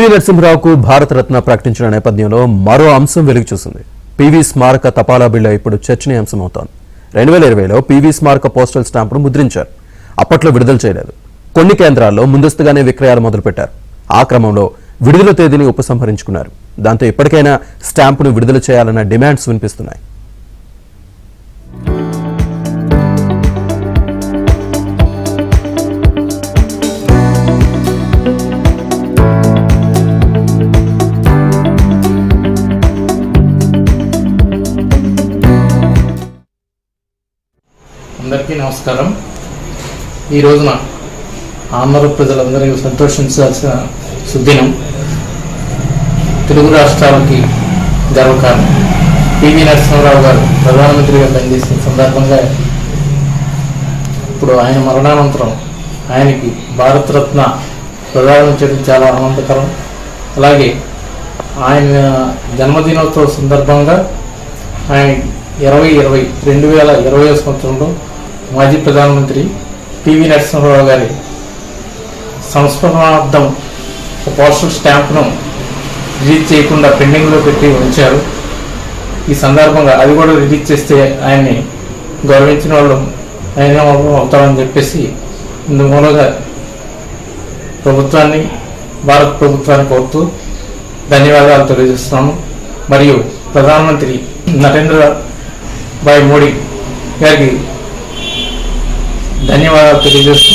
PV నరసింహరావుకు Bharat Ratna ప్రకటించిన నేపథ్యంలో మరో అంశం వెలుగు చూసింది. పివి స్మారక తపాలా బిళ్ల ఇప్పుడు చర్చనీయాంశమవుతోంది. 2020లో పివి స్మారక పోస్టల్ స్టాంపును ముద్రించారు. అప్పట్లో విడుదల చేయలేదు. కొన్ని కేంద్రాల్లో ముందస్తుగానే విక్రయాలు మొదలుపెట్టారు. ఆ క్రమంలో విడుదల తేదీని ఉపసంహరించుకున్నారు. దాంతో ఇప్పటికైనా స్టాంపును విడుదల చేయాలన్న డిమాండ్స్ వినిపిస్తున్నాయి. అందరికీ నమస్కారం. ఈ రోజున ఆంధ్ర ప్రజలందరూ సంతోషించాల్సిన సుదినం. తెలుగు రాష్ట్రాలకి గర్వకారణం. పివి నరసింహరావు గారు ప్రధానమంత్రిగా పనిచేసిన సందర్భంగా ఇప్పుడు ఆయన మరణానంతరం ఆయనకి భారతరత్న ప్రదానం చేయడం చాలా ఆనందకరం. అలాగే ఆయన జన్మదినోత్సవ సందర్భంగా ఆయన 2020 సంవత్సరంలో మాజీ ప్రధానమంత్రి పివి నరసింహరావు గారి సంస్మరణార్థం ఒక పోస్టల్ స్టాంప్ను రిలీజ్ చేయకుండా పెండింగ్లో పెట్టి ఉంచారు. ఈ సందర్భంగా అది కూడా రిలీజ్ చేస్తే ఆయన్ని గౌరవించిన వాళ్ళు ఆయన అవుతామని చెప్పేసి ఇందుమూలంగా ప్రభుత్వాన్ని, భారత ప్రభుత్వాన్ని కోరుతూ ధన్యవాదాలు తెలియజేస్తున్నాము. మరియు ప్రధానమంత్రి నరేంద్ర భాయ్ మోడీ గారికి ధన్యవాదాలు తెలియజేస్తూ